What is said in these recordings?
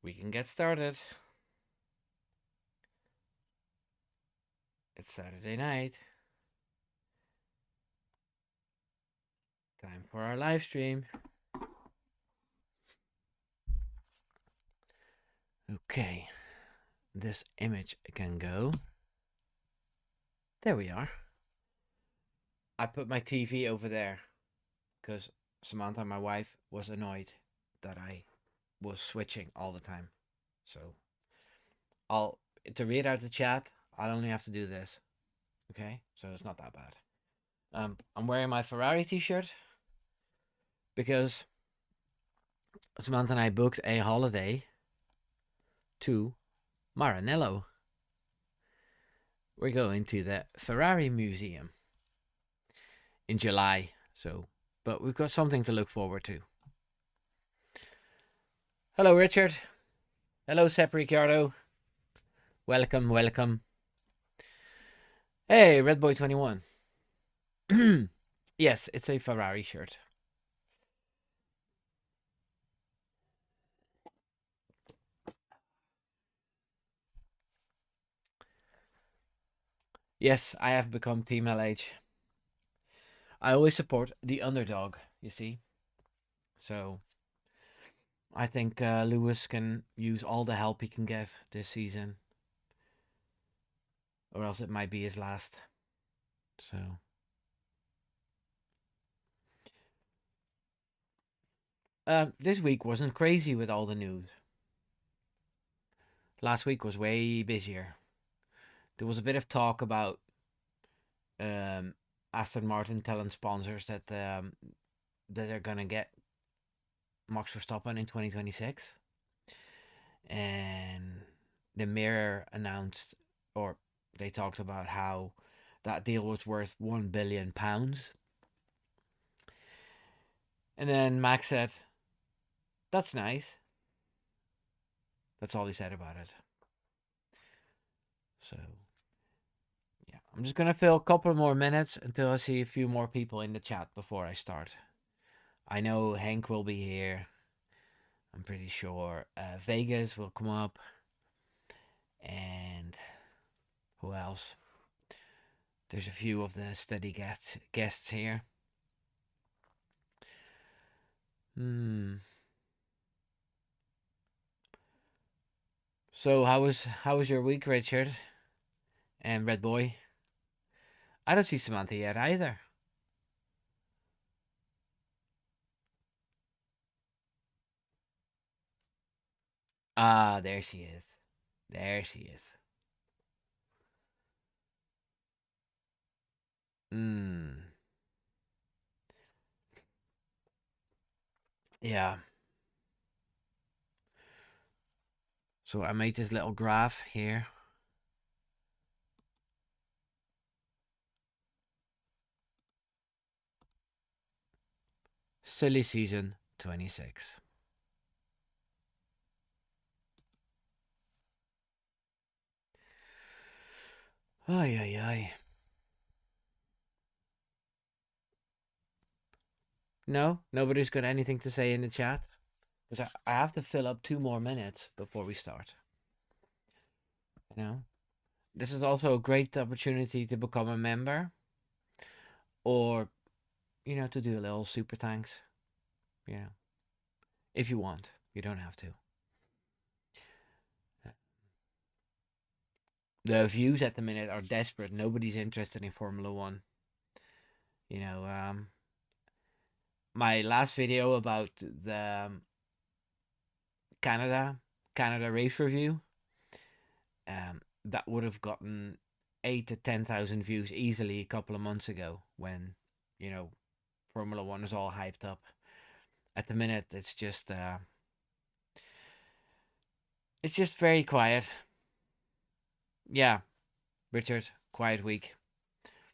We can get started. It's Saturday night. Time for our live stream. Okay, this image can go. There we are. I put my TV over there because Samantha, my wife, was annoyed that I was switching all the time. So I'll to read out the chat, I'll only have to do this. Okay? So it's not that bad. I'm wearing my Ferrari t-shirt because Samantha and I booked a holiday to Maranello. We're going to the Ferrari Museum in July. But we've got something to look forward to. Hello, Richard. Hello, Sep Ricciardo. Welcome, welcome. Hey, Red Boy 21. Yes, it's a Ferrari shirt. Yes, I have become Team LH. I always support the underdog, you see. So I think Lewis can use all the help he can get this season, or else it might be his last. So this week wasn't crazy with all the news. Last week was way busier. There was a bit of talk about Aston Martin telling sponsors that that they're gonna get Max Verstappen in 2026, and the Mirror announced, or they talked about how that deal was worth £1 billion. And then Max said, "That's nice." That's all he said about it. So yeah, I'm just gonna fill a couple more minutes until I see a few more people in the chat before I start. I know Hank will be here. I'm pretty sure Vegas will come up. And who else? There's a few of the steady guests here. So how was your week, Richard? And Red Boy? I don't see Samantha yet either. Ah, there she is. There she is. Yeah. So I made this little graph here. Silly season 26. Ay, ay, ay. No, nobody's got anything to say in the chat. Because I have to fill up 2 more minutes before we start. You know? This is also a great opportunity to become a member. Or, to do a little super thanks. If you want. You don't have to. The views at the minute are desperate. Nobody's interested in Formula One. My last video about the Canada race review, that would have gotten 8 to 10,000 views easily a couple of months ago when, Formula One is all hyped up. At the minute, it's just very quiet. Yeah, Richard, quiet week.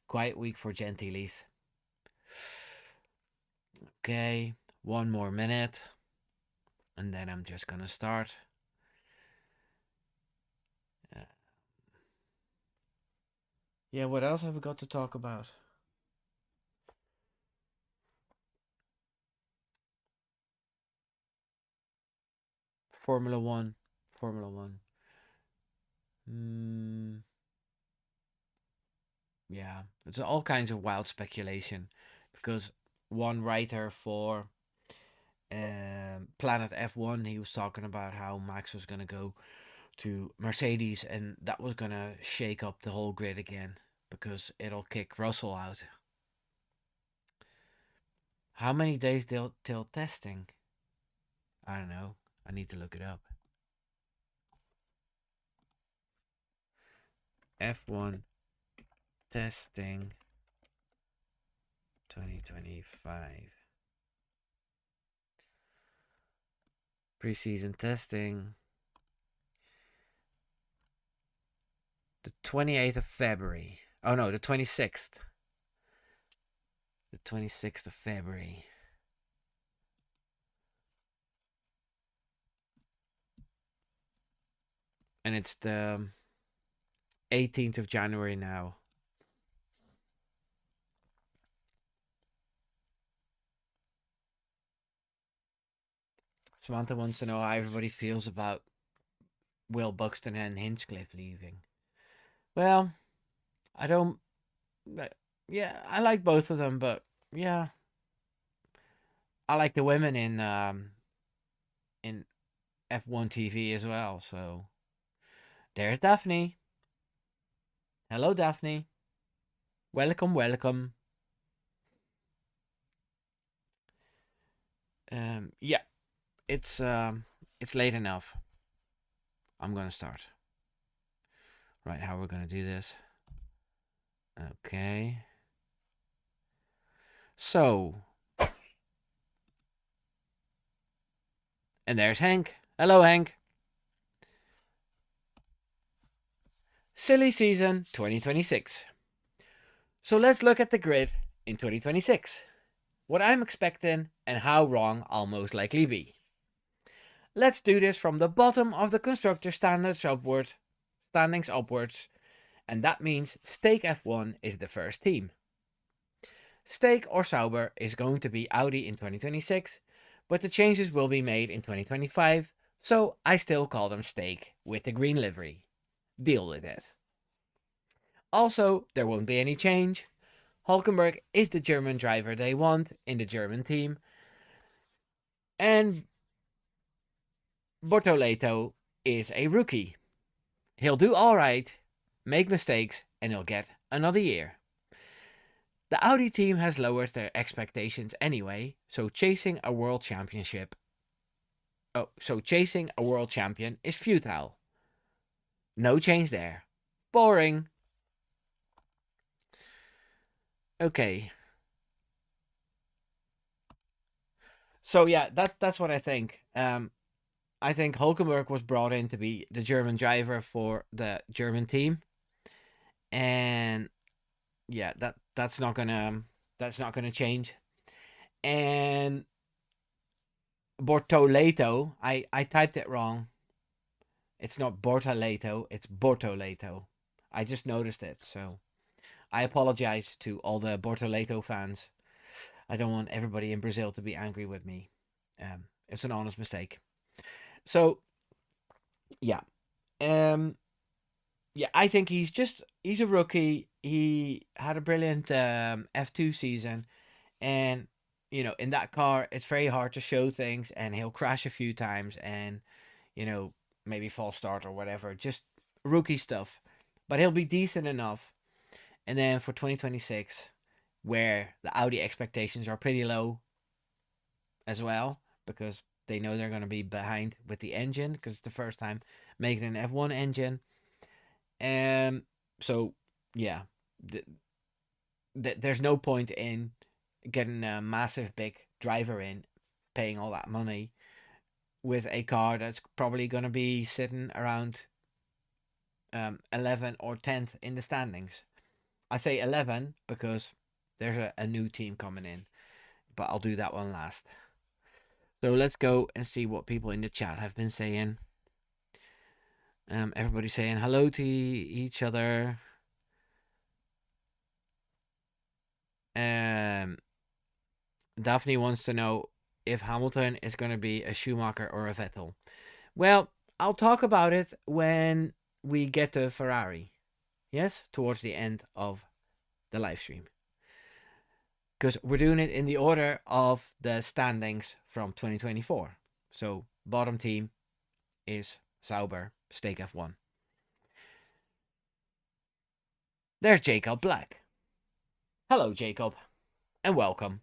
Quiet week for Gentiles. Okay, 1 more minute, and then I'm just gonna start. Yeah, what else have we got to talk about? Formula One Formula One. Mm, yeah, it's all kinds of wild speculation because one writer for Planet F1, he was talking about how Max was going to go to Mercedes and that was going to shake up the whole grid again because it'll kick Russell out. How many days till testing? I don't know. I need to look it up. F1 testing 2025. Preseason testing. The 28th of February. Oh no, the 26th. The 26th of February. And it's the 18th of January now. Samantha wants to know how everybody feels about Will Buxton and Hinchcliffe leaving. Well, I don't. Yeah, I like both of them, but yeah, I like the women in F1 TV as well. So there's Daphne. Hello, Daphne. Welcome, welcome. Yeah, it's late enough. I'm gonna start. Right, how we're gonna do this? Okay. So, and there's Hank. Hello, Hank. Silly season 2026. So let's look at the grid in 2026. What I'm expecting and how wrong I'll most likely be. Let's do this from the bottom of the constructor standings upwards, and that means Stake F1 is the first team. Stake or Sauber is going to be Audi in 2026, but the changes will be made in 2025, so I still call them Stake with the green livery. Deal with it. Also, there won't be any change. Hulkenberg is the German driver they want in the German team, and Bortoleto is a rookie. He'll do alright, make mistakes, and he'll get another year. The Audi team has lowered their expectations anyway, so chasing a world champion is futile. No change there. Boring. Okay. So yeah, that's what I think. I think Hulkenberg was brought in to be the German driver for the German team, and yeah, that's not gonna change. And Bortoleto, I typed it wrong. It's not Bortoleto, it's Bortoleto. I just noticed it, so I apologize to all the Bortoleto fans. I don't want everybody in Brazil to be angry with me. It's an honest mistake. So yeah, um, yeah, I think he's a rookie. He had a brilliant F2 season, and in that car it's very hard to show things, and he'll crash a few times, and maybe false start or whatever, just rookie stuff. But he'll be decent enough. And then for 2026, where the Audi expectations are pretty low as well, because they know they're going to be behind with the engine because it's the first time making an F1 engine. So yeah, there's no point in getting a massive big driver in, paying all that money with a car that's probably going to be sitting around 11 or 10th in the standings. I say 11 because there's a new team coming in, but I'll do that one last. So let's go and see what people in the chat have been saying. Everybody's saying hello to each other. Daphne wants to know if Hamilton is going to be a Schumacher or a Vettel. Well, I'll talk about it when we get to Ferrari. Yes, towards the end of the live stream. Because we're doing it in the order of the standings from 2024. So, bottom team is Sauber, Stake F1. There's Jacob Black. Hello, Jacob, and welcome.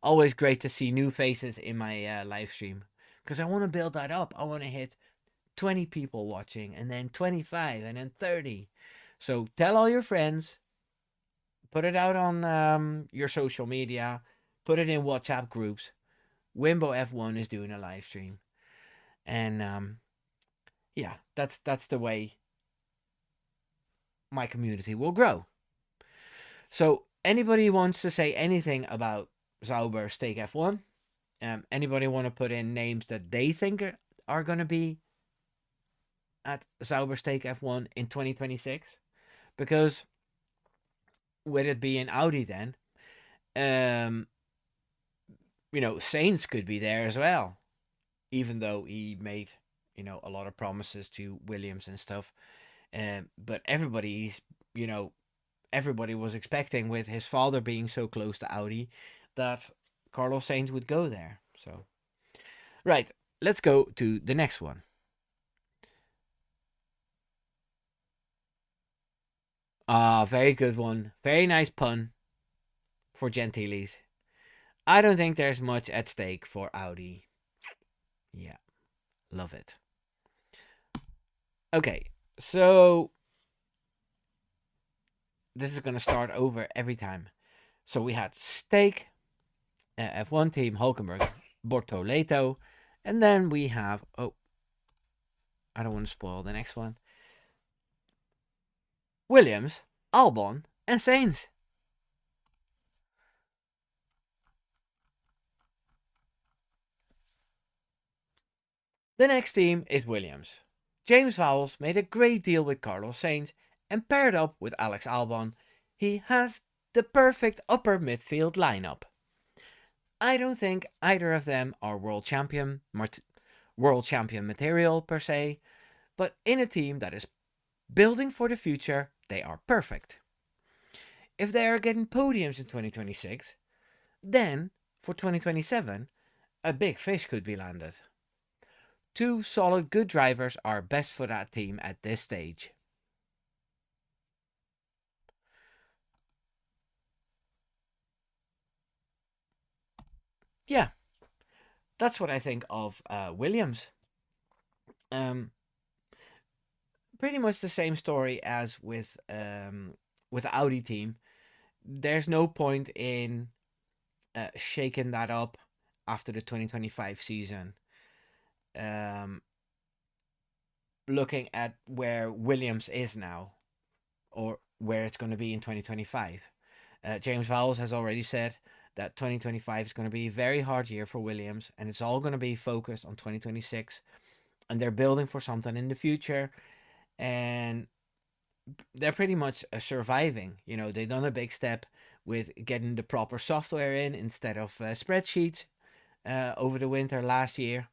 Always great to see new faces in my live stream because I want to build that up. I want to hit 20 people watching, and then 25, and then 30. So tell all your friends, put it out on your social media, put it in WhatsApp groups. Wimbo F1 is doing a live stream, and yeah, that's the way my community will grow. So anybody wants to say anything about Zauber Stake F1? Anybody want to put in names that they think are going to be at Zauber Stake F1 in 2026? Because with it being Audi then, um, Sainz could be there as well, even though he made, a lot of promises to Williams and stuff. But everybody was expecting, with his father being so close to Audi, that Carlos Sainz would go there. So, right, let's go to the next one. Very good one. Very nice pun for Gentiles. I don't think there's much at stake for Audi. Yeah, love it. Okay, so this is going to start over every time. So we had Stake, F1 team, Hulkenberg, Bortoleto, and then we have, I don't want to spoil the next one, Williams, Albon, and Sainz. The next team is Williams. James Vowles made a great deal with Carlos Sainz and paired up with Alex Albon. He has the perfect upper midfield lineup. I don't think either of them are world champion material per se, but in a team that is building for the future, they are perfect. If they are getting podiums in 2026, then for 2027, a big fish could be landed. Two solid good drivers are best for that team at this stage. Yeah, that's what I think of Williams. Pretty much the same story as with the Audi team. There's no point in shaking that up after the 2025 season. Looking at where Williams is now, or where it's going to be in 2025. James Vowles has already said that 2025 is going to be a very hard year for Williams, and it's all going to be focused on 2026. And they're building for something in the future, and they're pretty much surviving. They've done a big step with getting the proper software in instead of spreadsheets over the winter last year.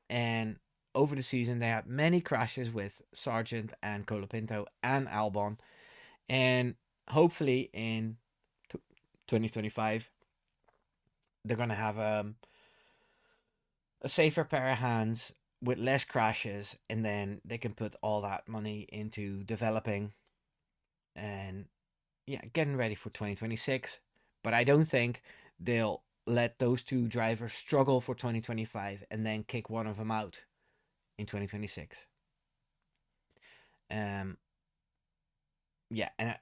And over the season, they had many crashes with Sargent and Colapinto and Albon. And hopefully in 2025, they're going to have a safer pair of hands with less crashes, and then they can put all that money into developing and getting ready for 2026. But I don't think they'll let those two drivers struggle for 2025 and then kick one of them out in 2026. And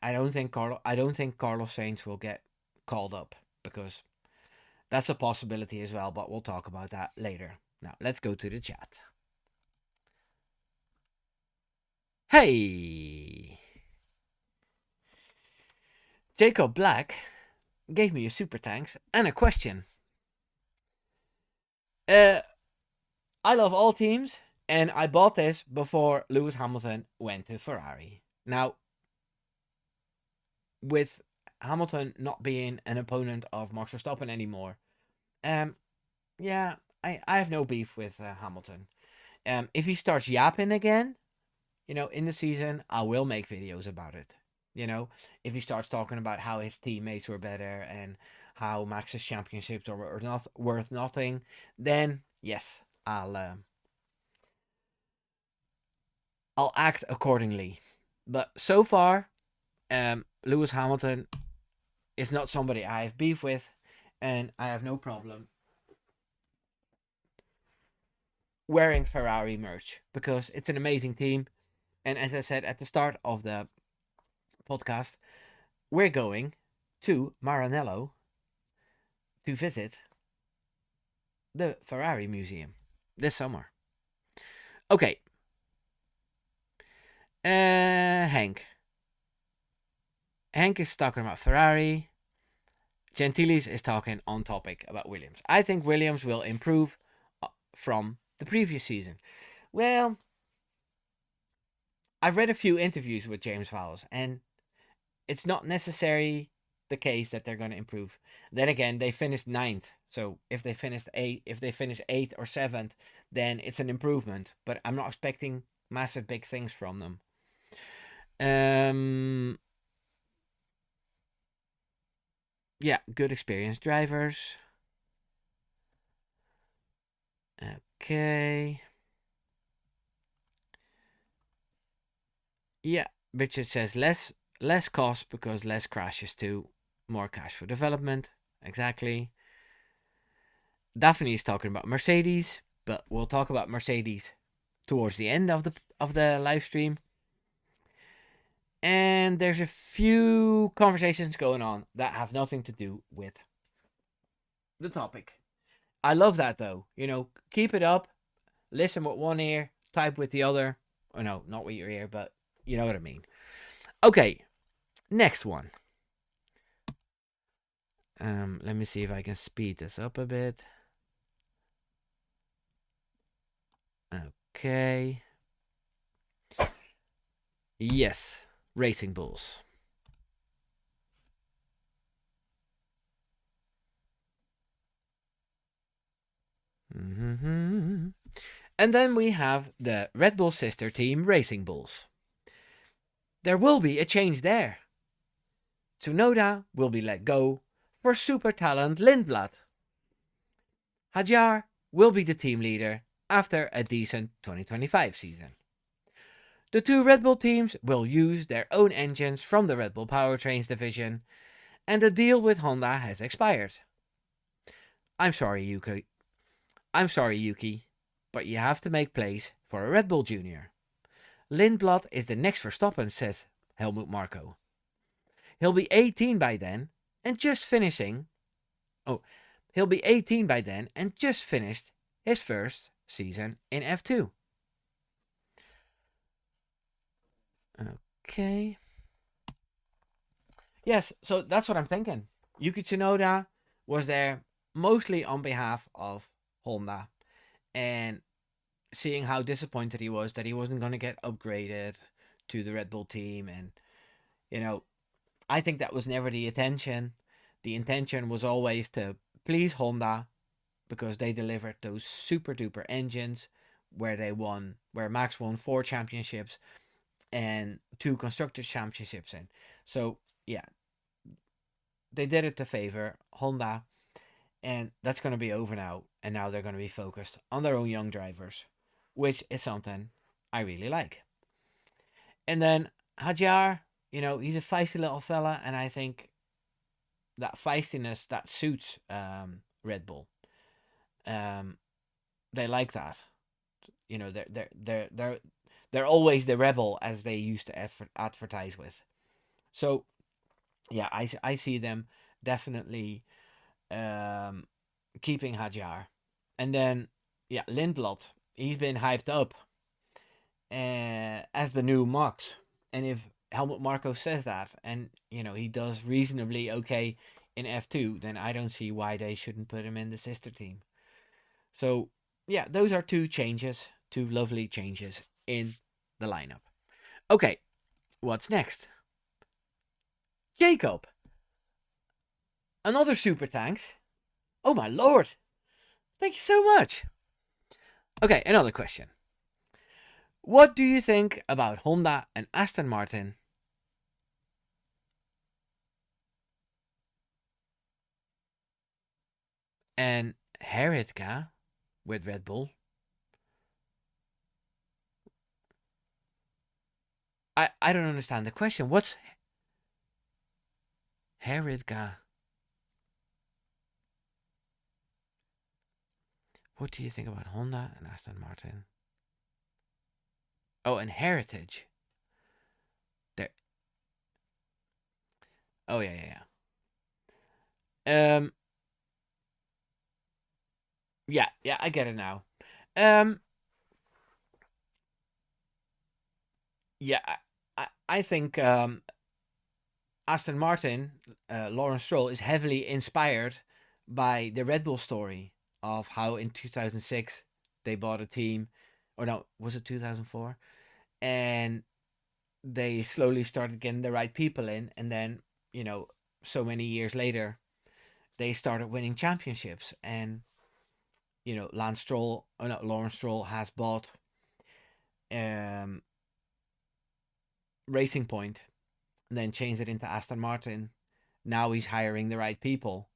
I don't think Carlos Sainz will get called up, because that's a possibility as well, but we'll talk about that later. Now, let's go to the chat. Hey! Jacob Black gave me a super thanks and a question. I love all teams, and I bought this before Lewis Hamilton went to Ferrari. Now, with Hamilton not being an opponent of Max Verstappen anymore, I have no beef with Hamilton. If he starts yapping again, in the season, I will make videos about it. If he starts talking about how his teammates were better and how Max's championships are not worth nothing, then yes, I'll act accordingly. But so far, Lewis Hamilton is not somebody I have beef with, and I have no problem wearing Ferrari merch because it's an amazing team. And as I said at the start of the podcast, we're going to Maranello to visit the Ferrari Museum this summer. Okay. Hank. Hank is talking about Ferrari. Gentilis is talking on topic about Williams. I think Williams will improve from the previous season. Well, I've read a few interviews with James Vowles, and it's not necessarily the case that they're going to improve. Then again, they finished 9th. So if they finish 8th or 7th, then it's an improvement. But I'm not expecting massive big things from them. Yeah, good experienced drivers. Okay. Yeah, Richard says less cost because less crashes too. More cash for development. Exactly. Daphne is talking about Mercedes, but we'll talk about Mercedes towards the end of the live stream. And there's a few conversations going on that have nothing to do with the topic. I love that though. Keep it up. Listen with one ear, type with the other. Oh no, not with your ear, but you know what I mean. Okay, next one. Let me see if I can speed this up a bit. Okay. Yes, Racing Bulls. And then we have the Red Bull sister team, Racing Bulls. There will be a change there. Tsunoda will be let go for super talent Lindblad. Hadjar will be the team leader after a decent 2025 season. The two Red Bull teams will use their own engines from the Red Bull Powertrains division, and the deal with Honda has expired. I'm sorry, Yuki, but you have to make place for a Red Bull Junior. Lindblad is the next Verstappen, says Helmut Marko. He'll be 18 by then and just finishing. He'll be 18 by then and just finished his first season in F2. Okay. Yes, so that's what I'm thinking. Yuki Tsunoda was there mostly on behalf of Honda, and seeing how disappointed he was that he wasn't going to get upgraded to the Red Bull team. And, I think that was never the intention. The intention was always to please Honda because they delivered those super duper engines where Max won 4 championships and 2 constructors championships in. So yeah, they did it to favor Honda, and that's going to be over now. And now they're going to be focused on their own young drivers, which is something I really like. And then Hadjar, he's a feisty little fella, and I think that feistiness that suits Red Bull. They like that. They're always the rebel, as they used to advertise with. So yeah, I see them definitely keeping Hadjar. And then yeah, Lindblad, he's been hyped up as the new Max. And if Helmut Marko says that, and he does reasonably okay in F2, then I don't see why they shouldn't put him in the sister team. So yeah, those are 2 lovely changes in the lineup. Okay, what's next? Jacob. Another super thanks. Oh my lord. Thank you so much. Okay, another question. What do you think about Honda and Aston Martin and Heritka with Red Bull? I don't understand the question. What's Heritka? What do you think about Honda and Aston Martin? Oh, and Heritage. There. Oh yeah. Yeah. I get it now. Um, yeah. I think Aston Martin, Lawrence Stroll, is heavily inspired by the Red Bull story of how in 2006 they bought a team, or no, was it 2004? And they slowly started getting the right people in, and then so many years later, they started winning championships. And Lance Stroll, or no, Lawrence Stroll has bought um, Racing Point, and then changed it into Aston Martin. Now he's hiring the right people,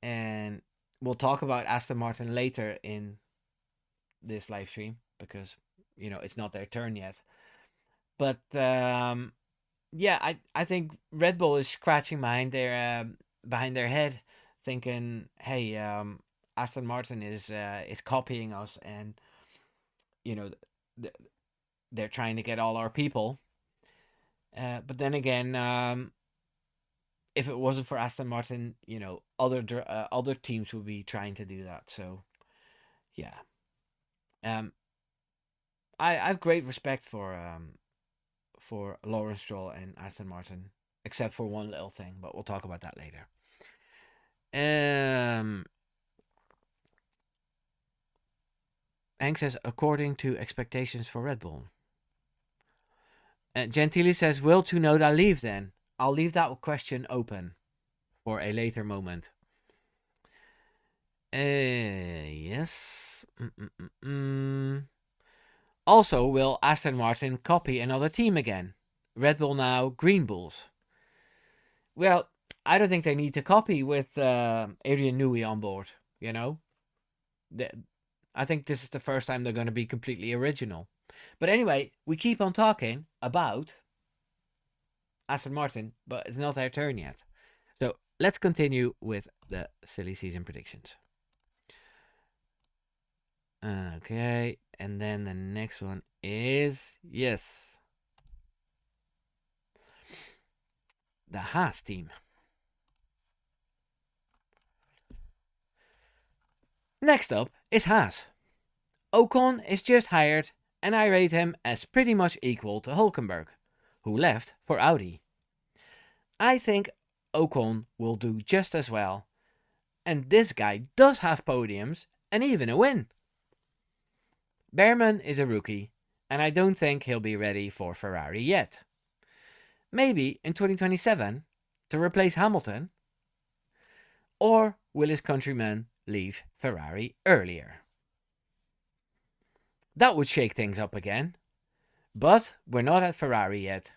and we'll talk about Aston Martin later in this live stream because it's not their turn yet. But yeah, I think Red Bull is scratching behind their head, thinking, hey, Aston Martin is copying us, and you know th- they're trying to get all our people. But then again, if it wasn't for Aston Martin, other teams would be trying to do that. So yeah, um, I have great respect for Lawrence Stroll and Aston Martin, except for one little thing, but we'll talk about that later. Um, Hank says according to expectations for Red Bull. Gentili says, "Will Tsunoda leave then?" I'll leave that question open for a later moment. Yes. Also, will Aston Martin copy another team again? Red Bull now, Green Bulls. Well, I don't think they need to copy with Adrian Newey on board. You know, the, I think this is the first time they're going to be completely original. But anyway, we keep on talking about Aston Martin, but it's not their turn yet. So let's continue with the silly season predictions. Okay, and then the next one is yes, the Haas team. Next up is Haas. Ocon is just hired, and I rate him as pretty much equal to Hulkenberg, who left for Audi. I think Ocon will do just as well, and this guy does have podiums and even a win. Behrman is a rookie, and I don't think he'll be ready for Ferrari yet. Maybe in 2027 to replace Hamilton, or will his countryman leave Ferrari earlier? That would shake things up again, but we're not at Ferrari yet.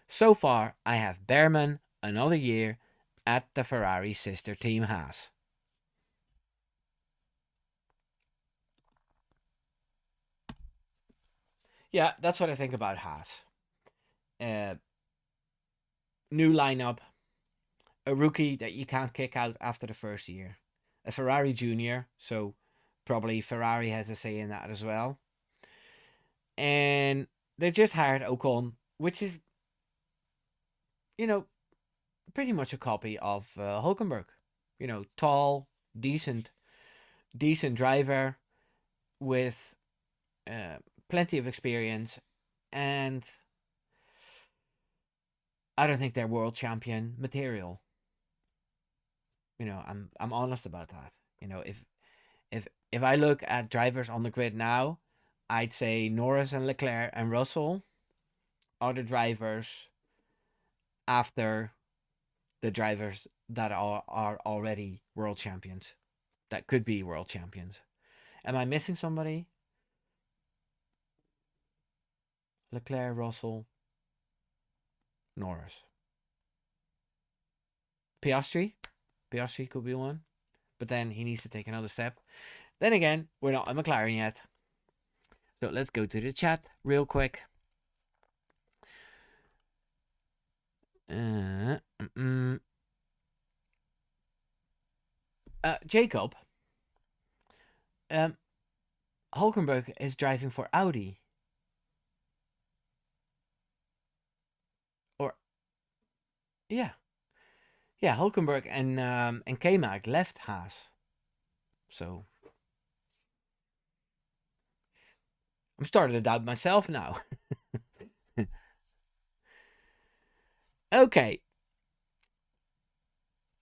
So far, I have Behrman another year at the Ferrari sister team Haas. Yeah, that's what I think about Haas. Uh, New lineup, a rookie that you can't kick out after the first year, a Ferrari junior, so probably Ferrari has a say in that as well. And they just hired Ocon, which is, you know, pretty much a copy of Hulkenberg. Tall, decent, decent driver with uh, plenty of experience, and I don't think they're world champion material. I'm honest about that. If I look at drivers on the grid now, I'd say Norris and Leclerc and Russell are the drivers after the drivers that are already world champions, that could be world champions. Am I missing somebody? Leclerc, Russell, Norris. Piastri. Piastri could be one. But then he needs to take another step. Then again, we're not a McLaren yet. So let's go to the chat real quick. Uh, Jacob, Hulkenberg is driving for Audi. Or yeah, Hulkenberg and K-Mag left Haas. So I'm starting to doubt myself now. Okay,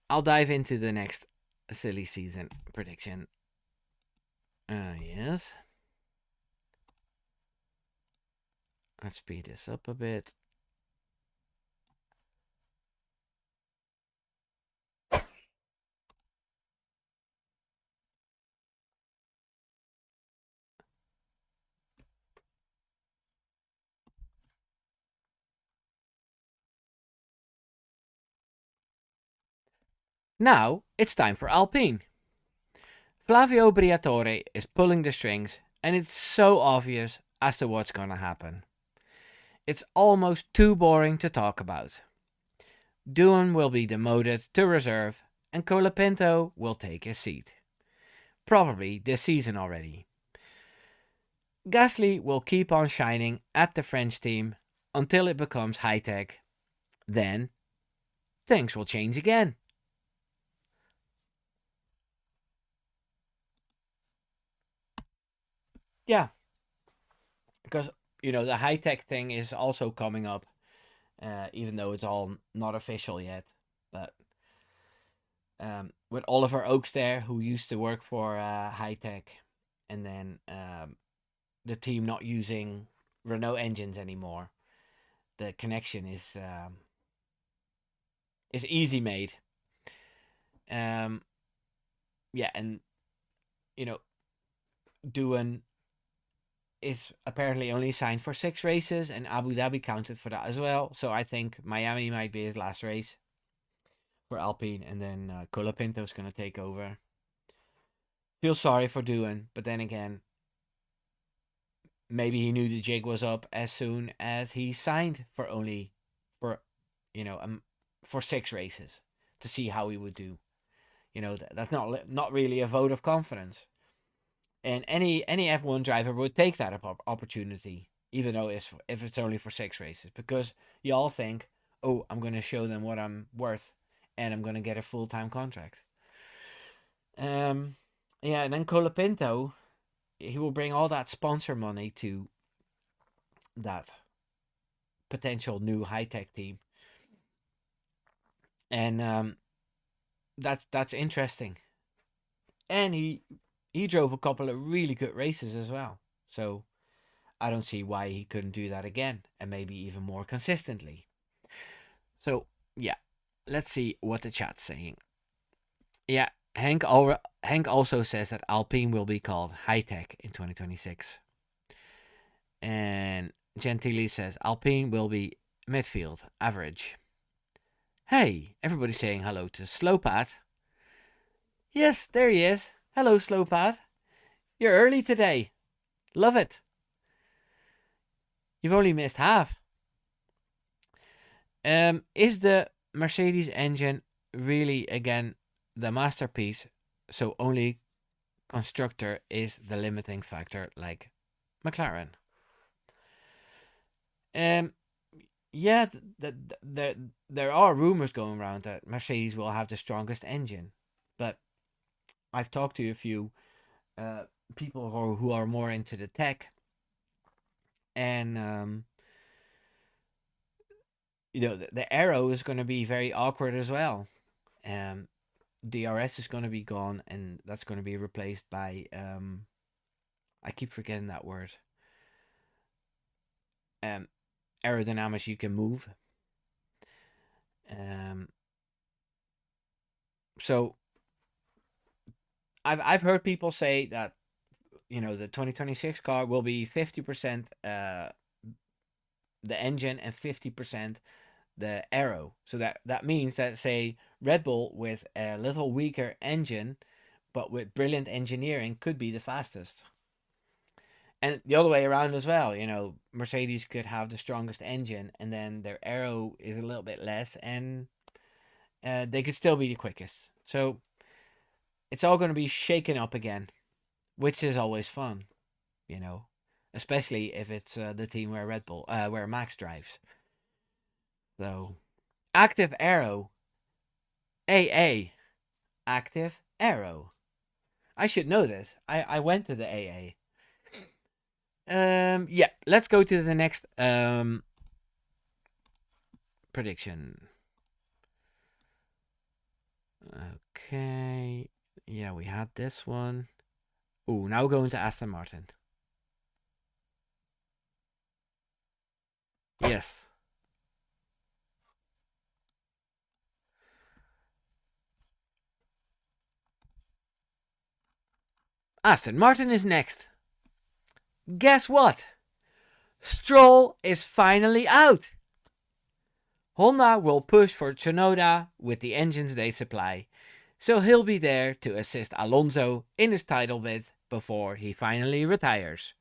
I'll dive into the next silly season prediction. Yes. Let's speed this up a bit. Now it's time for Alpine. Flavio Briatore is pulling the strings, and it's so obvious as to what's gonna happen. It's almost too boring to talk about. Doohan will be demoted to reserve, and Colapinto will take his seat. Probably this season already. Gasly will keep on shining at the French team until it becomes high tech. Then, things will change again. Yeah, because the high tech thing is also coming up, even though it's all not official yet. But with Oliver Oaks there, who used to work for high tech, and then the team not using Renault engines anymore, the connection is easy made. Yeah, and Doohan is apparently only signed for 6 races, and Abu Dhabi counted for that as well. So I think Miami might be his last race for Alpine, and then Colapinto's going to take over. Feel sorry for Doohan, but then again, maybe he knew the jig was up as soon as he signed for only for for 6 races to see how he would do. That's not really a vote of confidence. And any F1 driver would take that opportunity, even though if it's only for 6 races, because you all think, oh, I'm going to show them what I'm worth, and I'm going to get a full-time contract. Yeah, and then Colapinto, he will bring all that sponsor money to that potential new high-tech team, and that's interesting. And he drove a couple of really good races as well, so I don't see why he couldn't do that again, and maybe even more consistently. So yeah, let's see what the chat's saying. Yeah, Hank also says that Alpine will be called high tech in 2026, and Gentili says Alpine will be midfield average. Hey, everybody's saying hello to Slowpat. Yes, there he is. Hello, Slowpat. You're early today. Love it. You've only missed half. Is the Mercedes engine really again the masterpiece? So only constructor is the limiting factor, like McLaren. Yeah, there are rumors going around that Mercedes will have the strongest engine, but I've talked to a few people who are more into the tech, and the aero is going to be very awkward as well. DRS is going to be gone, and that's going to be replaced by I keep forgetting that word. Aerodynamics you can move. So I've heard people say that the 2026 car will be 50% the engine and 50% the aero. So that means that, say, Red Bull with a little weaker engine but with brilliant engineering could be the fastest. And the other way around as well, Mercedes could have the strongest engine and then their aero is a little bit less, and they could still be the quickest. So it's all going to be shaken up again, which is always fun, you know, especially if it's the team where where Max drives. So active aero, AA, active aero. I should know this. I went to the AA. Yeah, let's go to the next prediction. Okay. Yeah, we had this one. Oh, now we're going to Aston Martin. Yes. Aston Martin is next. Guess what? Stroll is finally out. Honda will push for Tsunoda with the engines they supply, so he'll be there to assist Alonso in his title bid before he finally retires.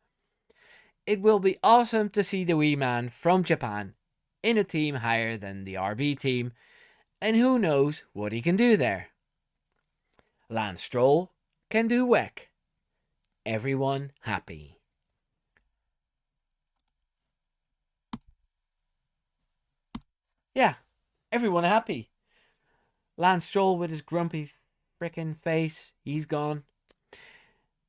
It will be awesome to see the wee man from Japan in a team higher than the RB team, and who knows what he can do there. Lance Stroll can do WEC. Everyone happy. Yeah, everyone happy. Lance Stroll with his grumpy frickin' face, he's gone.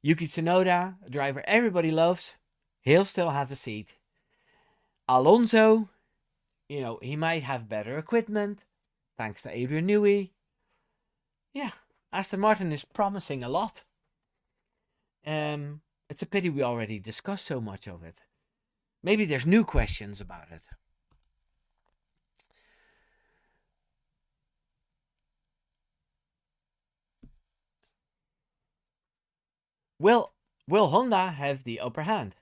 Yuki Tsunoda, a driver everybody loves, he'll still have a seat. Alonso, he might have better equipment, thanks to Adrian Newey. Yeah, Aston Martin is promising a lot. It's a pity we already discussed so much of it. Maybe there's new questions about it. Will Honda have the upper hand?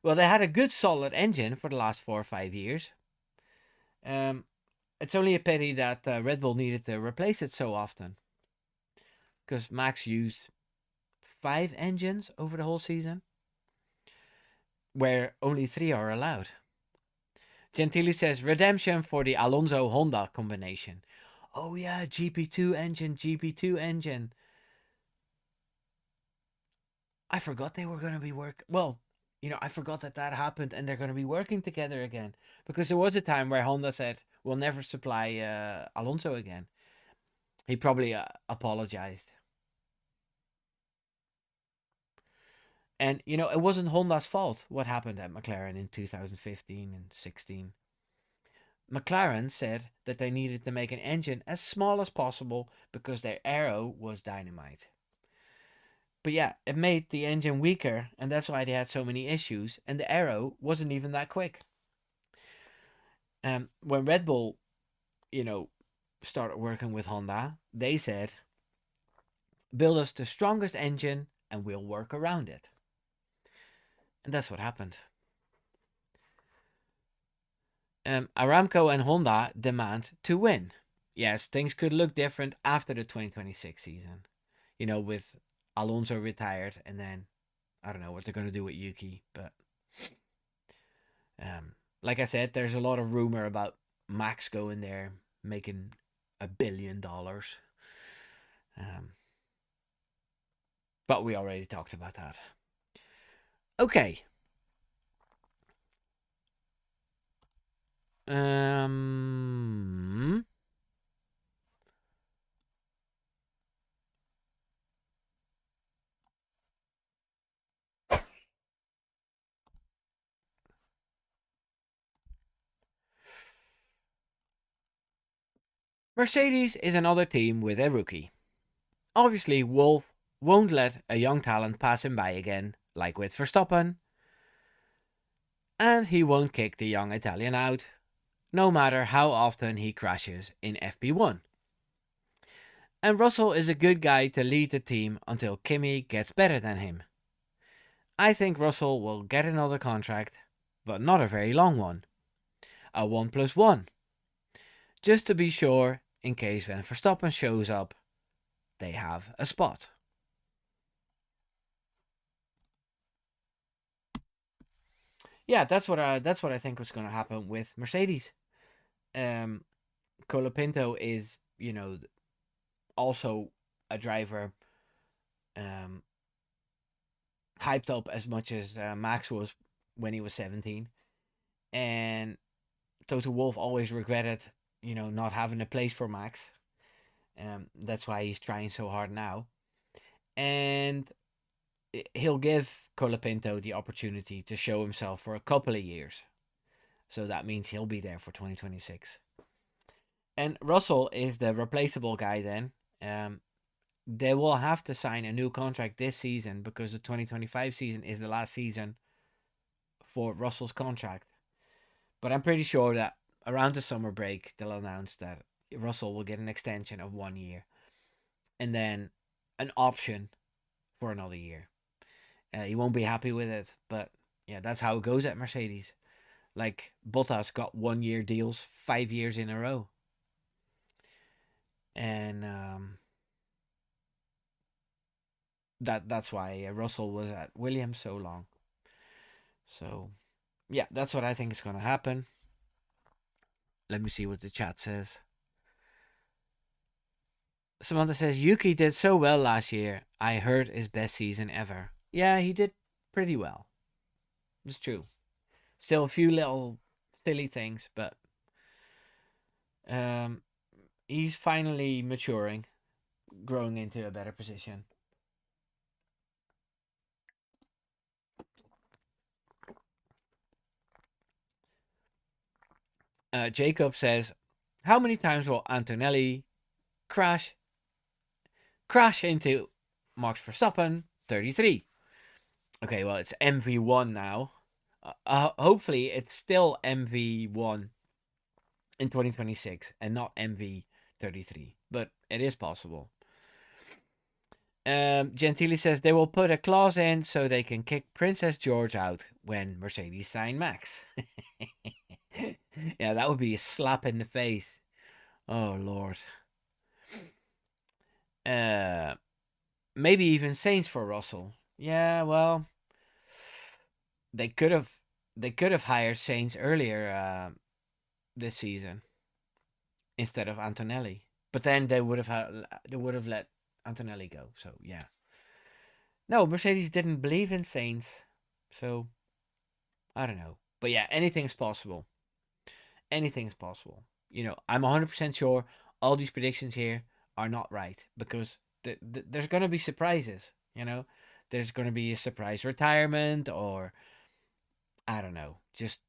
Well, they had a good solid engine for the last 4 or 5 years. It's only a pity that Red Bull needed to replace it so often. Because Max used 5 engines over the whole season, where only 3 are allowed. Gentili says redemption for the Alonso Honda combination. Oh yeah, GP2 engine. I forgot they were going to be I forgot that happened and they're going to be working together again. Because there was a time where Honda said, we'll never supply Alonso again. He probably apologized. And, it wasn't Honda's fault what happened at McLaren in 2015 and 16. McLaren said that they needed to make an engine as small as possible because their aero was dynamite. But yeah, it made the engine weaker, and that's why they had so many issues, and the aero wasn't even that quick. When Red Bull, started working with Honda, they said, build us the strongest engine and we'll work around it. And that's what happened. Aramco and Honda demand to win. Yes, things could look different after the 2026 season. With Alonso retired, and then I don't know what they're going to do with Yuki, but like I said, there's a lot of rumor about Max going there, making $1 billion. But we already talked about that. Okay. Mercedes is another team with a rookie. Obviously, Wolff won't let a young talent pass him by again, like with Verstappen. And he won't kick the young Italian out, no matter how often he crashes in FP1. And Russell is a good guy to lead the team until Kimi gets better than him. I think Russell will get another contract, but not a very long one. a 1+1, just to be sure in case when Verstappen shows up, they have a spot. Yeah, that's what I think was going to happen with Mercedes. Um, Colapinto is, also a driver, um, hyped up as much as Max was when he was 17, and Toto Wolff always regretted, not having a place for Max. That's why he's trying so hard now, and he'll give Colapinto the opportunity to show himself for a couple of years. So that means he'll be there for 2026. And Russell is the replaceable guy then. They will have to sign a new contract this season because the 2025 season is the last season for Russell's contract. But I'm pretty sure that around the summer break, they'll announce that Russell will get an extension of 1 year and then an option for another year. He won't be happy with it, but yeah, that's how it goes at Mercedes. Like Bottas got 1 year deals 5 years in a row. And that's why Russell was at Williams so long. So yeah, that's what I think is going to happen. Let me see what the chat says. Samantha says Yuki did so well last year. I heard his best season ever. Yeah, he did pretty well. It's true. Still a few little silly things, but he's finally maturing, growing into a better position. Jacob says, how many times will Antonelli crash into Max Verstappen? 33. Okay, well, it's MV1 now. Hopefully, it's still MV1 in 2026 and not MV33, but it is possible. Gentili says they will put a clause in so they can kick Princess George out when Mercedes sign Max. Yeah, that would be a slap in the face. Oh Lord. Maybe even Saints for Russell. Yeah, well, they could have hired Saints earlier this season instead of Antonelli. But then they would have let Antonelli go. So yeah. No, Mercedes didn't believe in Saints. So I don't know. But yeah, anything's possible. Anything's possible. I'm 100% sure all these predictions here are not right because there's going to be surprises, There's going to be a surprise retirement or I don't know. Just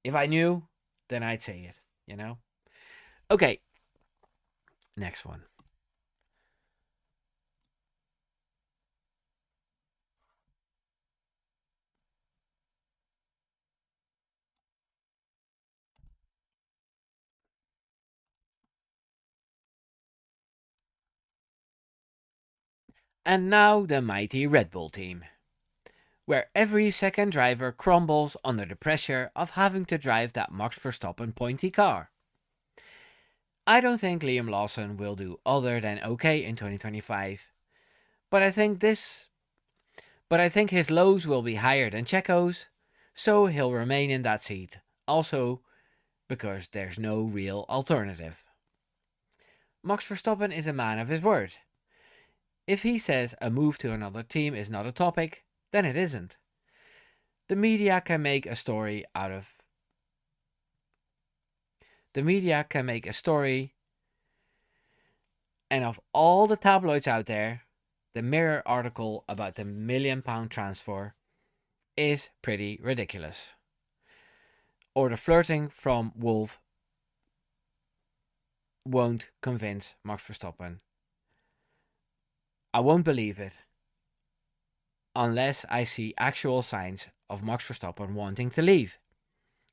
if I knew, then I'd say it, Okay. Next one. And now the mighty Red Bull team, where every second driver crumbles under the pressure of having to drive that Max Verstappen pointy car. I don't think Liam Lawson will do other than okay in 2025, but I think his lows will be higher than Checo's, so he'll remain in that seat. Also, because there's no real alternative. Max Verstappen is a man of his word. If he says a move to another team is not a topic, then it isn't. The media can make a story and of all the tabloids out there, the Mirror article about the £1 million transfer is pretty ridiculous. Or the flirting from Wolff won't convince Max Verstappen. I won't believe it unless I see actual signs of Max Verstappen wanting to leave.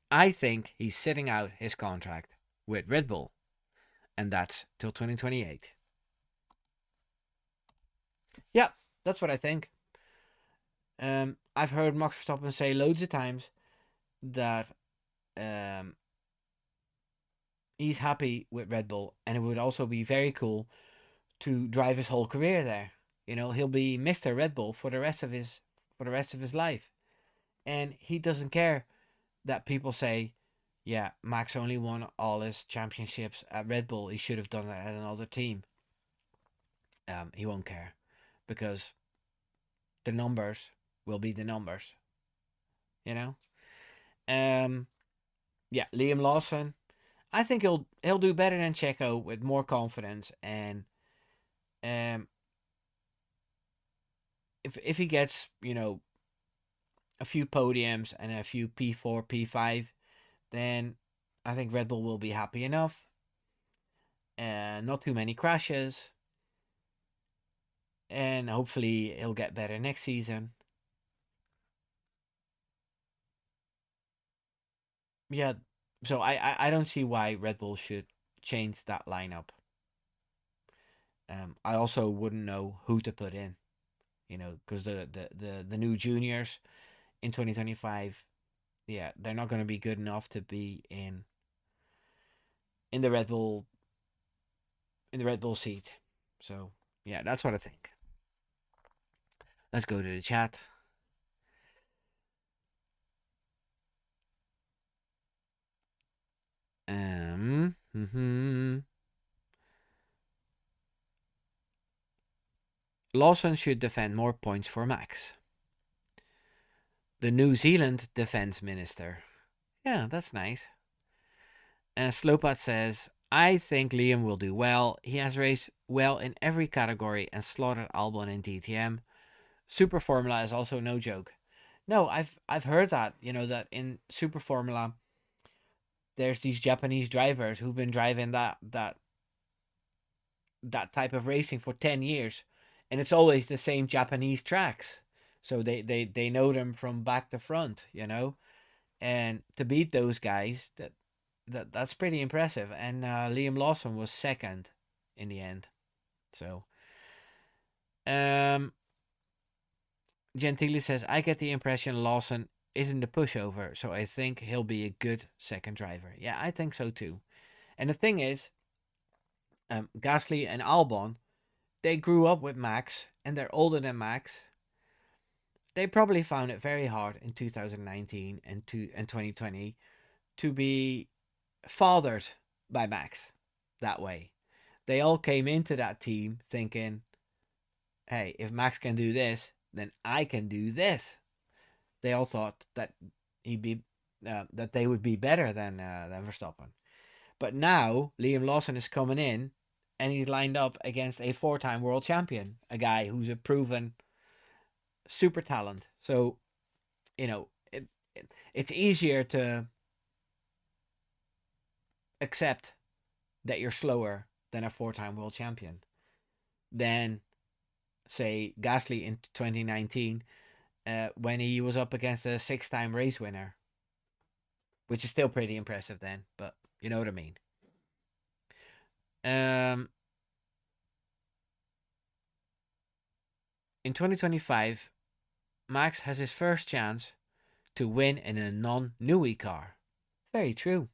I think he's sitting out his contract with Red Bull, and that's till 2028. Yeah, that's what I think. I've heard Max Verstappen say loads of times that he's happy with Red Bull, and it would also be very cool to drive his whole career there. You know, he'll be Mister Red Bull for the rest of his life, and he doesn't care that people say, "Yeah, Max only won all his championships at Red Bull. He should have done that at another team." He won't care because the numbers will be the numbers. You know. Um. Yeah, Liam Lawson. I think he'll do better than Checo with more confidence, and um, if he gets a few podiums and a few P4 P5, then I think Red Bull will be happy enough. Not too many crashes, and hopefully he'll get better next season. Yeah, so I don't see why Red Bull should change that lineup. I also wouldn't know who to put in, because the new juniors in 2025, yeah, they're not going to be good enough to be in the Red Bull seat. So yeah, that's what I think. Let's go to the chat. Mhm. Lawson should defend more points for Max. The New Zealand defense minister. Yeah, that's nice. And Slopat says, I think Liam will do well. He has raced well in every category and slaughtered Albon in DTM. Super Formula is also no joke. No, I've heard that, that in Super Formula there's these Japanese drivers who've been driving that type of racing for 10 years, and it's always the same Japanese tracks. So they know them from back to front, and to beat those guys, that's pretty impressive. And Liam Lawson was second in the end. So um Gentili says, I get the impression Lawson isn't a pushover, so I think he'll be a good second driver. Yeah, I think so too. And the thing is, Gasly and Albon, they grew up with Max and they're older than Max. They probably found it very hard in 2019 and 2020 to be fathered by Max that way. They all came into that team thinking, hey, if Max can do this, then I can do this. They all thought that he'd be that they would be better than Verstappen. But now Liam Lawson is coming in, and he's lined up against a four-time world champion, a guy who's a proven super talent. So it's easier to accept that you're slower than a four-time world champion than say Gasly in 2019 when he was up against a six-time race winner, which is still pretty impressive then, but you know what I mean. Um, in 2025, Max has his first chance to win in a non-Nui car. Very true.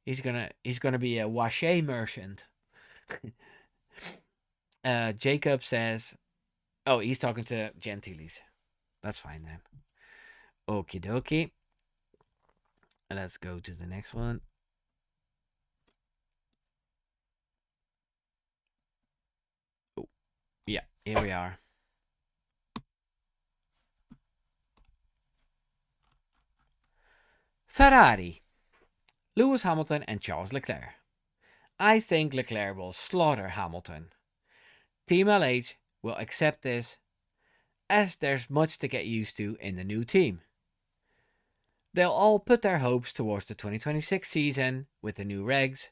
He's gonna be a Wache merchant. Jacob says, "Oh, he's talking to Gentiles. That's fine then." Okie dokie. Let's go to the next one. Oh, yeah, here we are. Ferrari, Lewis Hamilton and Charles Leclerc. I think Leclerc will slaughter Hamilton. Team LH will accept this as there's much to get used to in the new team. They'll all put their hopes towards the 2026 season with the new regs,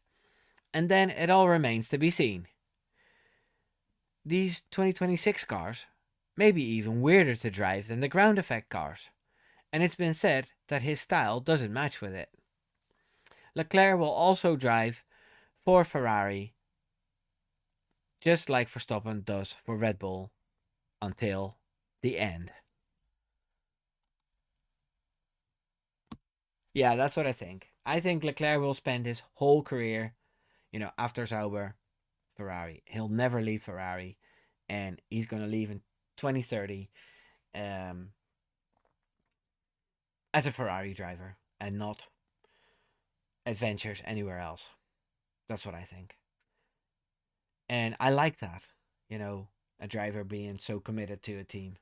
and then it all remains to be seen. These 2026 cars may be even weirder to drive than the ground effect cars, and it's been said that his style doesn't match with it. Leclerc will also drive for Ferrari, just like Verstappen does for Red Bull, until the end. Yeah, that's what I think. I think Leclerc will spend his whole career, after Sauber, Ferrari. He'll never leave Ferrari, and he's going to leave in 2030 um, as a Ferrari driver and not adventures anywhere else. That's what I think. And I like that, a driver being so committed to a team.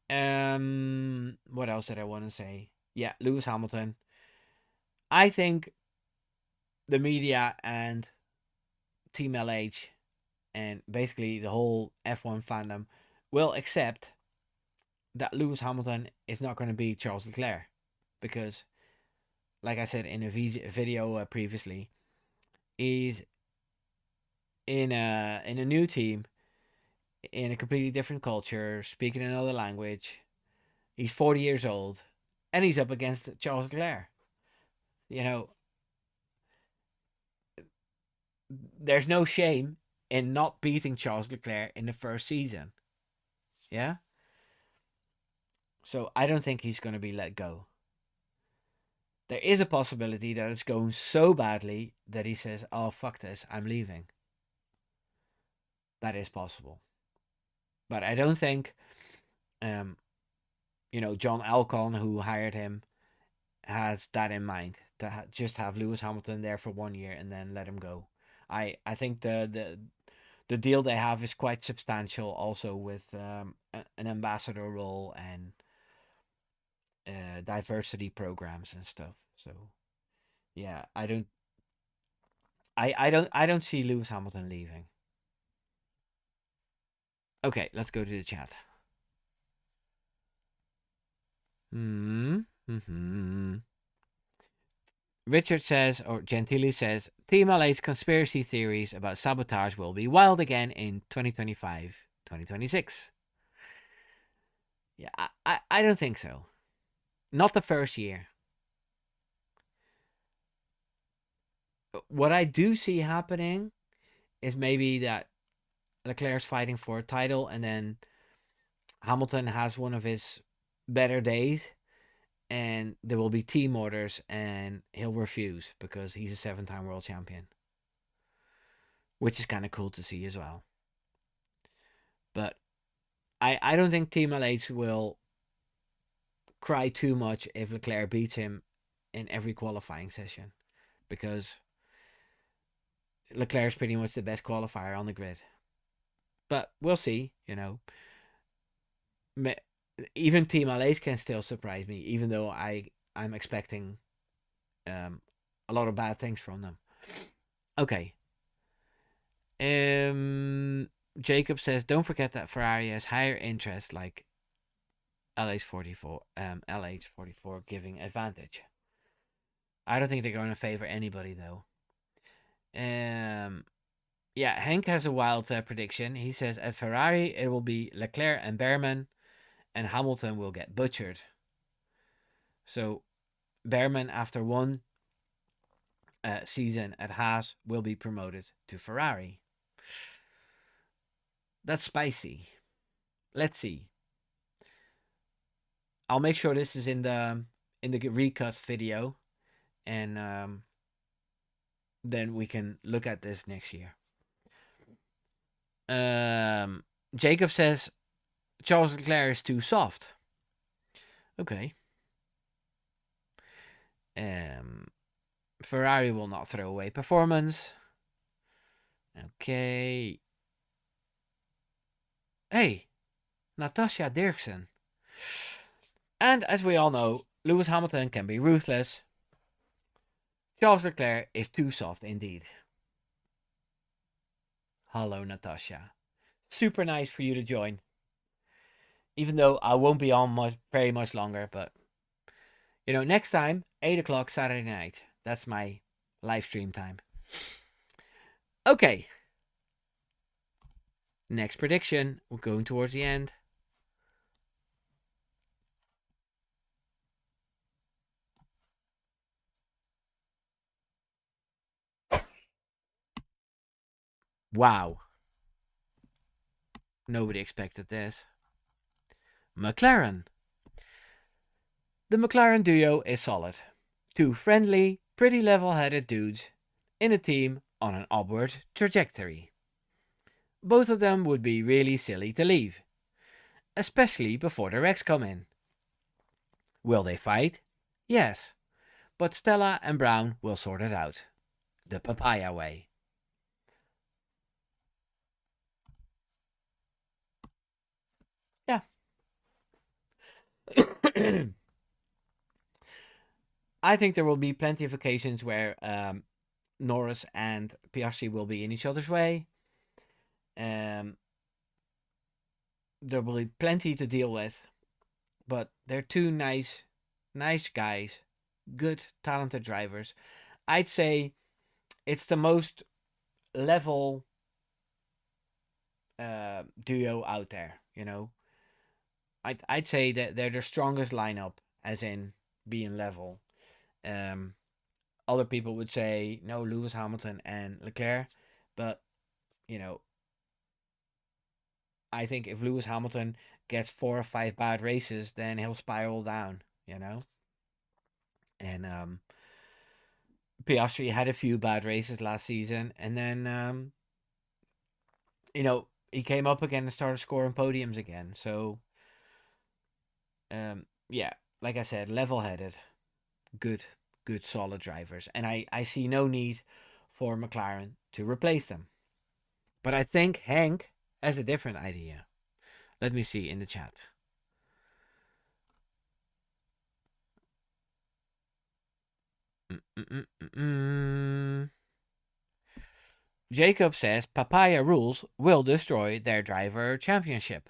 What else did I want to say? Yeah, Lewis Hamilton. I think the media and Team LH and basically the whole F1 fandom will accept that Lewis Hamilton is not going to be Charles Leclerc because, like I said in a video previously, he's in a new team in a completely different culture, speaking another language. He's 40 years old, and he's up against Charles Leclerc. You know, there's no shame in not beating Charles Leclerc in the first season. Yeah? So I don't think he's going to be let go. There is a possibility that it's going so badly that he says, "Oh, fuck this, I'm leaving." That is possible. But I don't think, um, John Alcon, who hired him, has that in mind to just have Lewis Hamilton there for 1 year and then let him go. I think the deal they have is quite substantial, also with an ambassador role and diversity programs and stuff. So yeah, I don't see Lewis Hamilton leaving. Okay, let's go to the chat. Hmm. Hmm. Richard says, or Gentili says, Team LA's conspiracy theories about sabotage will be wild again in 2025, 2026. Yeah, I don't think so. Not the first year. What I do see happening is maybe that Leclerc's fighting for a title and then Hamilton has one of his better days and there will be team orders and he'll refuse because he's a 7-time world champion, which is kind of cool to see as well. But I don't think Team LH will cry too much if Leclerc beats him in every qualifying session because Leclerc's pretty much the best qualifier on the grid. But we'll see, Even Team LH can still surprise me, even though I'm expecting a lot of bad things from them. Okay. Jacob says, don't forget that Ferrari has higher interest, like LH44 giving advantage. I don't think they're going to favor anybody though. Yeah, Hank has a wild prediction. He says at Ferrari it will be Leclerc and Behrman, and Hamilton will get butchered. So Behrman, after one season at Haas, will be promoted to Ferrari. That's spicy. Let's see. I'll make sure this is in the recut video, and then we can look at this next year. Jacob says Charles Leclerc is too soft. Okay. Ferrari will not throw away performance. Okay. Hey, Natasha Dirksen. And as we all know, Lewis Hamilton can be ruthless. Charles Leclerc is too soft indeed. Hello, Natasha. Super nice for you to join. Even though I won't be on very much longer, but next time, 8 o'clock Saturday night. That's my live stream time. Okay. Next prediction. We're going towards the end. Wow. Nobody expected this. McLaren. The McLaren duo is solid. Two friendly, pretty level headed dudes in a team on an upward trajectory. Both of them would be really silly to leave, especially before the wrecks come in. Will they fight? Yes, but Stella and Brown will sort it out. The papaya way. Yeah. I think there will be plenty of occasions where Norris and Piastri will be in each other's way. Um, there will be plenty to deal with, but they're two nice guys, good, talented drivers. I'd say it's the most level duo out there. I'd say that they're the strongest lineup, as in being level. Um, Other people would say no, Lewis Hamilton and Leclerc, but you know, I think if Lewis Hamilton gets 4 or 5 bad races, then he'll spiral down. And Piastri had a few bad races last season, and then he came up again and started scoring podiums again. So yeah, like I said, level-headed, good, good, solid drivers, and I see no need for McLaren to replace them. But I think Hank has a different idea. Let me see in the chat. Jacob says papaya rules will destroy their driver championship.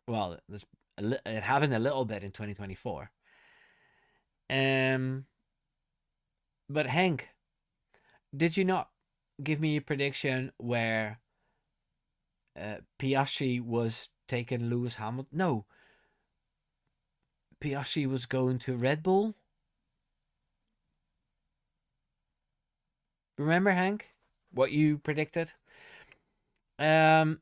Well, it happened a little bit in 2024. But Hank, did you not give me a prediction where Piastri was taking Lewis Hamilton? No, Piastri was going to Red Bull. Remember, Hank, what you predicted? Hank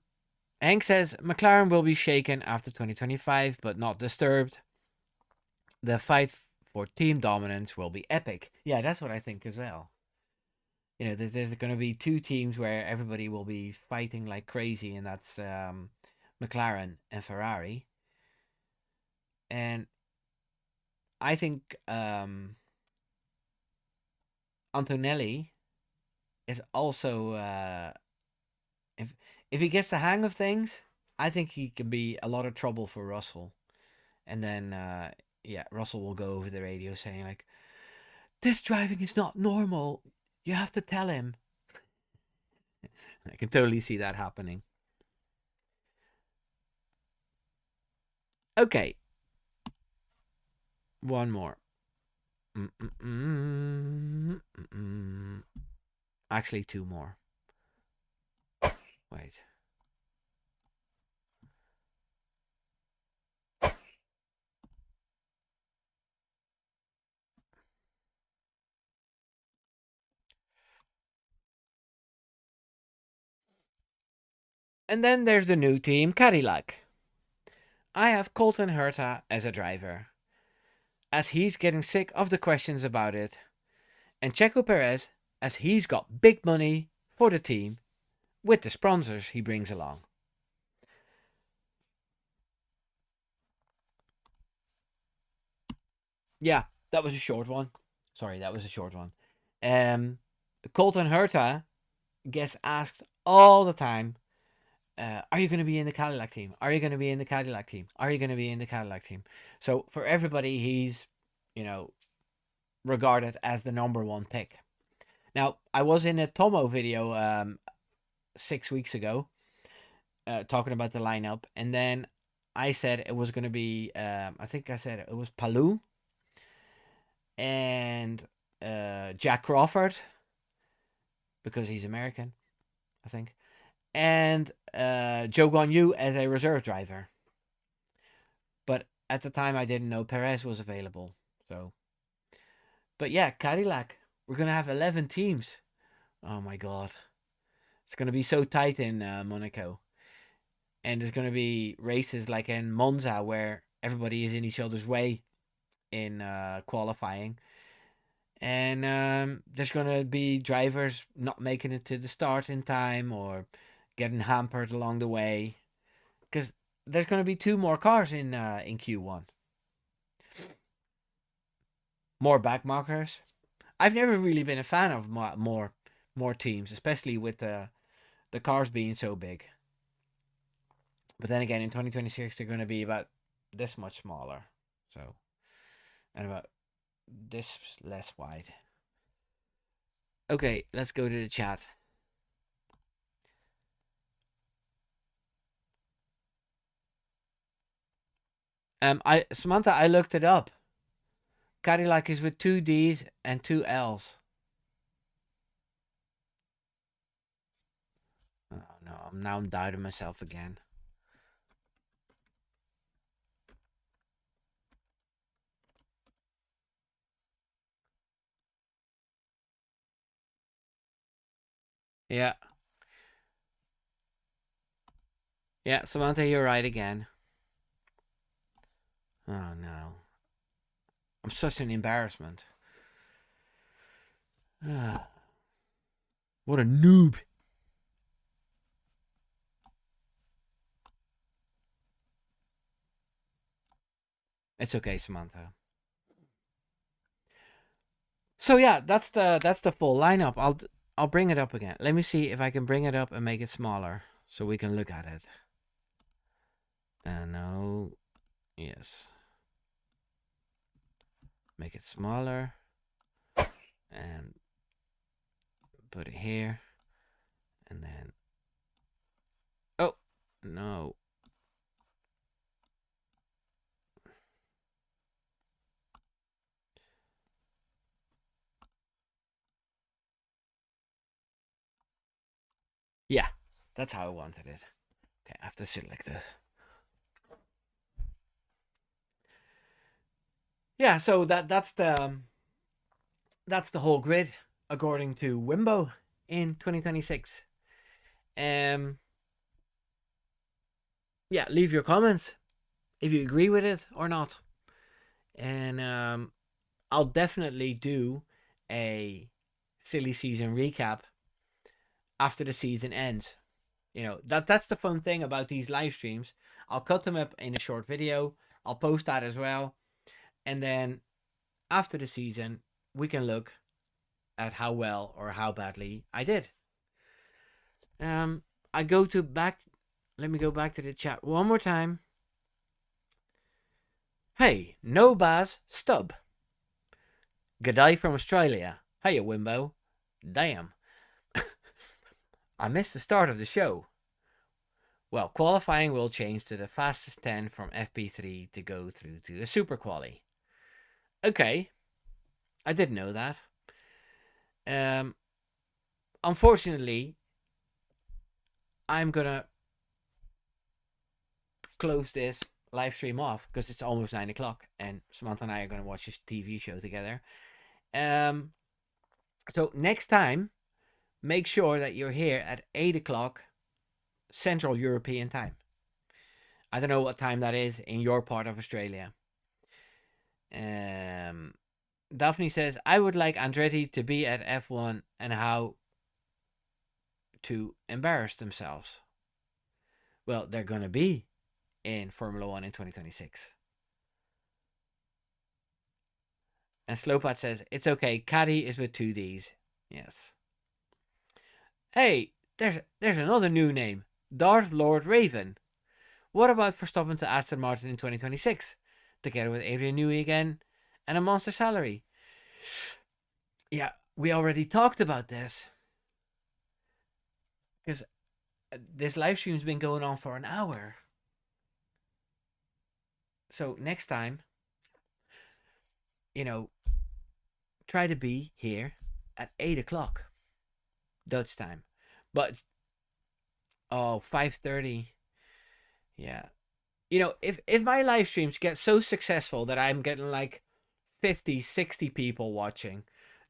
says McLaren will be shaken after 2025, but not disturbed. The fight for team dominance will be epic. Yeah, that's what I think as well. There's going to be two teams where everybody will be fighting like crazy, and that's McLaren and Ferrari. And I think Antonelli is also if he gets the hang of things, I think he can be a lot of trouble for Russell. And then Russell will go over the radio saying like, "This driving is not normal. You have to tell him." I can totally see that happening. Okay. One more. Actually, two more. Wait. And then there's the new team, Cadillac. I have Colton Herta as a driver, as he's getting sick of the questions about it, and Checo Perez, as he's got big money for the team with the sponsors he brings along. Yeah, that was a short one. Sorry, that was a short one. Colton Herta gets asked all the time, are you going to be in the Cadillac team? Are you going to be in the Cadillac team? Are you going to be in the Cadillac team? So for everybody, he's, regarded as the number one pick. Now, I was in a Tomo video 6 weeks ago talking about the lineup, and then I said it was going to be, I think I said it was Palou and Jack Crawford, because he's American, I think, and Joe Gonyu as a reserve driver. But at the time, I didn't know Perez was available. So, but yeah, Cadillac, we're gonna have 11 teams. Oh my god, it's gonna be so tight in Monaco, and there's gonna be races like in Monza where everybody is in each other's way. in qualifying, and there's gonna be drivers not making it to the start in time or getting hampered along the way because there's gonna be two more cars in Q1. More backmarkers. I've never really been a fan of more teams, especially with the cars being so big. But then again, in 2026, they're going to be about this much smaller, so and about this less wide. Okay, let's go to the chat. I Samantha, I looked it up. Cadillac is with two D's and two L's. Oh no, I'm doubting myself again. Yeah, yeah, Samantha, you're right again. Oh no, I'm such an embarrassment. What a noob. It's okay, Samantha. So yeah, that's the full lineup. I'll bring it up again. Let me see if I can bring it up and make it smaller so we can look at it. No, yes. Make it smaller and put it here, and then oh no. Yeah, that's how I wanted it. Okay, I have to sit like this. Yeah, so that's the whole grid according to Wimbo in 2026. Um, yeah, leave your comments if you agree with it or not, and I'll definitely do a silly season recap after the season ends. You know, that's the fun thing about these live streams. I'll cut them up in a short video. I'll post that as well. And then after the season, we can look at how well or how badly I did. I go to back. Let me go back to the chat one more time. Hey, no Baz Stub. G'day from Australia. Hey, Wimbo. Damn. I missed the start of the show. Well, qualifying will change to the fastest 10 from FP3 to go through to the Super Quali. Okay, I didn't know that. Unfortunately, I'm gonna close this live stream off because it's almost 9 o'clock and Samantha and I are gonna watch this TV show together. So next time, make sure that you're here at 8 o'clock Central European time. I don't know what time that is in your part of Australia. Daphne says, I would like Andretti to be at F1 and how to embarrass themselves. Well, they're going to be in Formula 1 in 2026. And Slowpat says, it's okay, Caddy is with two Ds. Yes. Hey, there's another new name. Darth Lord Raven. What about Verstappen to Aston Martin in 2026? Together with Adrian Newey again and a monster salary. Yeah, we already talked about this. Because this live stream's been going on for an hour. So next time, try to be here at 8 o'clock Dutch time. But 5:30. Yeah. If my live streams get so successful that I'm getting like 50, 60 people watching,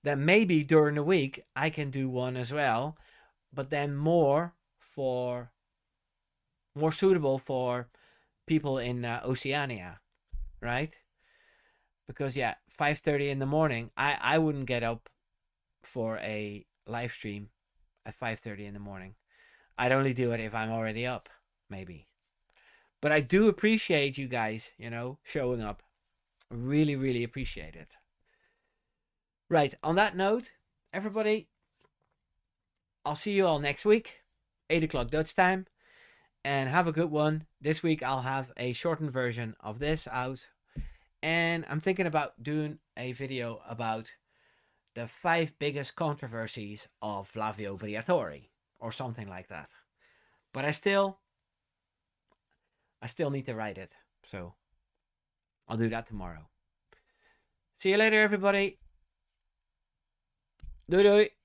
then maybe during the week I can do one as well, but then more suitable for people in Oceania, right? because yeah, 5:30 in the morning, I wouldn't get up for a live stream at 5:30 in the morning. I'd only do it if I'm already up, maybe. But I do appreciate you guys, showing up. Really, really appreciate it. Right, on that note, everybody, I'll see you all next week, 8 o'clock Dutch time, and have a good one. This week I'll have a shortened version of this out, and I'm thinking about doing a video about the 5 biggest controversies of Flavio Briatore, or something like that. But I still need to write it, so I'll do that tomorrow. See you later, everybody. Doei doei.